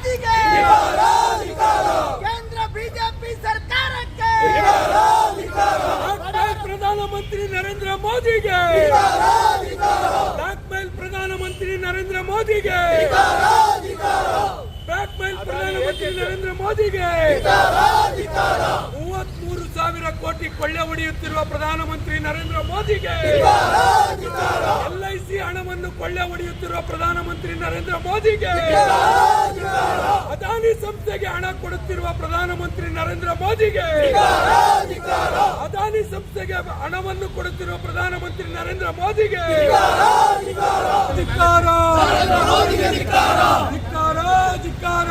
ಮೋದಿಗೆ ಕೇಂದ್ರ ಬಿಜೆಪಿ ಸರ್ಕಾರಕ್ಕೆ ಪ್ರಧಾನಮಂತ್ರಿ ನರೇಂದ್ರ ಮೋದಿಗೆ ಬ್ಲಾಕ್ ಮೇಲ್ ಪ್ರಧಾನಮಂತ್ರಿ ನರೇಂದ್ರ ಮೋದಿಗೆ ಬ್ಲಾಕ್ ಮೇಲ್ ಪ್ರಧಾನಮಂತ್ರಿ ನರೇಂದ್ರ ಮೋದಿಗೆ 33,000 ಕೋಟಿ ಕೊಳ್ಳೆ ಹೊಡೆಯುತ್ತಿರುವ ಪ್ರಧಾನಮಂತ್ರಿ ನರೇಂದ್ರ ಮೋದಿಗೆ LIC ಹಣವನ್ನು ಕೊಳ್ಳೆ ಹೊಡೆಯುತ್ತಿರುವ ಪ್ರಧಾನಮಂತ್ರಿ ನರೇಂದ್ರ ಮೋದಿಗೆ ಅದಾನಿ ಸಂಸ್ಥೆಗೆ ಹಣ ಕೊಡುತ್ತಿರುವ ಪ್ರಧಾನಮಂತ್ರಿ ನರೇಂದ್ರ ಮೋದಿಗೆ ಅದಾನಿ ಸಂಸ್ಥೆಗೆ ಹಣವನ್ನು ಕೊಡುತ್ತಿರುವ ಪ್ರಧಾನಮಂತ್ರಿ ನರೇಂದ್ರ ಮೋದಿಗೆ ಧಿಕ್ಕಾರ ಧಿಕ್ಕಾರ ಧಿಕ್ಕಾರ ಧಿಕ್ಕಾರ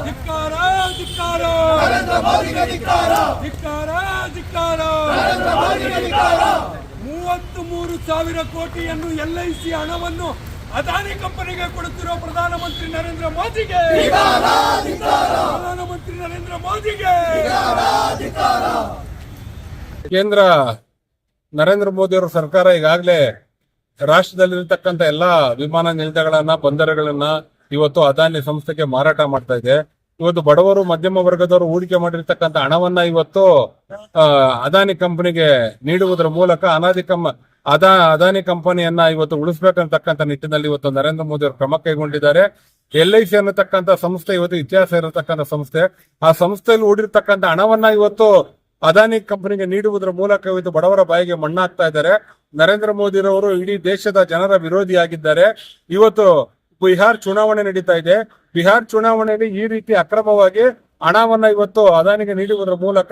ಧಿಕ್ಕಾರ ಧಿಕ್ಕಾರ ಧಿಕ್ಕಾರ 33,000 ಕೋಟಿಯನ್ನು LIC ಹಣವನ್ನು ಅದಾನಿ ಕಂಪನಿಗೆ ಕೊಡುತ್ತಿರುವ ಪ್ರಧಾನಮಂತ್ರಿ ನರೇಂದ್ರ ಮೋದಿಗೆ ಪ್ರಧಾನಮಂತ್ರಿ ನರೇಂದ್ರ ಮೋದಿಗೆ ಕೇಂದ್ರ ನರೇಂದ್ರ ಮೋದಿ ಅವರ ಸರ್ಕಾರ ಈಗಾಗಲೇ ರಾಷ್ಟ್ರದಲ್ಲಿರ್ತಕ್ಕಂಥ ಎಲ್ಲಾ ವಿಮಾನ ನಿಲ್ದಾಣಗಳನ್ನ ಬಂದರುಗಳನ್ನ ಇವತ್ತು ಅದಾನಿ ಸಂಸ್ಥೆಗೆ ಮಾರಾಟ ಮಾಡ್ತಾ ಇದೆ. ಇವತ್ತು ಬಡವರು ಮಧ್ಯಮ ವರ್ಗದವರು ಹೂಡಿಕೆ ಮಾಡಿರ್ತಕ್ಕಂಥ ಹಣವನ್ನ ಇವತ್ತು ಅದಾನಿ ಕಂಪನಿಗೆ ನೀಡುವುದರ ಮೂಲಕ ಅದಾನಿ ಕಂಪನಿಯನ್ನ ಇವತ್ತು ಉಳಿಸಬೇಕಂತಕ್ಕಂಥ ನಿಟ್ಟಿನಲ್ಲಿ ಇವತ್ತು ನರೇಂದ್ರ ಮೋದಿ ಅವರು ಕ್ರಮ ಕೈಗೊಂಡಿದ್ದಾರೆ. LIC ಅನ್ನತಕ್ಕಂಥ ಸಂಸ್ಥೆ ಇವತ್ತು ಇತಿಹಾಸ ಇರತಕ್ಕಂಥ ಸಂಸ್ಥೆ. ಆ ಸಂಸ್ಥೆಯಲ್ಲಿ ಹೂಡಿರ್ತಕ್ಕಂಥ ಹಣವನ್ನ ಇವತ್ತು ಅದಾನಿ ಕಂಪನಿಗೆ ನೀಡುವುದರ ಮೂಲಕ ಇವತ್ತು ಬಡವರ ಬಾಯಿಗೆ ಮಣ್ಣಾಗ್ತಾ ಇದ್ದಾರೆ. ನರೇಂದ್ರ ಮೋದಿರವರು ಇಡೀ ದೇಶದ ಜನರ ವಿರೋಧಿಯಾಗಿದ್ದಾರೆ. ಇವತ್ತು ಬಿಹಾರ್ ಚುನಾವಣೆ ನಡೀತಾ ಇದೆ. ಬಿಹಾರ್ ಚುನಾವಣೆಯಲ್ಲಿ ಈ ರೀತಿ ಅಕ್ರಮವಾಗಿ ಹಣವನ್ನ ಇವತ್ತು ಅದಾನಿಗೆ ನೀಡುವುದರ ಮೂಲಕ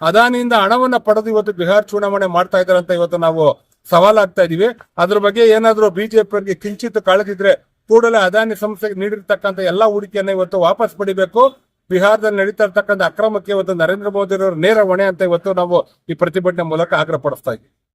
ಅದಾನಿಯಿಂದ ಹಣವನ್ನ ಪಡೆದು ಇವತ್ತು ಬಿಹಾರ್ ಚುನಾವಣೆ ಮಾಡ್ತಾ ಇದ್ದಾರೆ ಅಂತ ಇವತ್ತು ನಾವು ಸವಾಲಾಗ್ತಾ ಇದೀವಿ. ಅದ್ರ ಬಗ್ಗೆ ಏನಾದ್ರೂ ಬಿಜೆಪಿಯವರಿಗೆ ಕಿಂಚಿತ್ ಕಾಳಜಿದ್ರೆ ಕೂಡಲೇ ಅದಾನಿ ಸಂಸ್ಥೆಗೆ ನೀಡಿರ್ತಕ್ಕಂಥ ಎಲ್ಲಾ ಹೂಡಿಕೆಯನ್ನ ಇವತ್ತು ವಾಪಸ್ ಪಡಿಬೇಕು. ಬಿಹಾರದಲ್ಲಿ ನಡೀತಾ ಇರ್ತಕ್ಕಂಥ ಅಕ್ರಮಕ್ಕೆ ಇವತ್ತು ನರೇಂದ್ರ ಮೋದಿ ಅವರ ನೇರ ಹೊಣೆ ಅಂತ ಇವತ್ತು ನಾವು ಈ ಪ್ರತಿಭಟನೆ ಮೂಲಕ ಆಗ್ರಹ ಪಡಿಸ್ತಾ ಇದ್ದೀವಿ.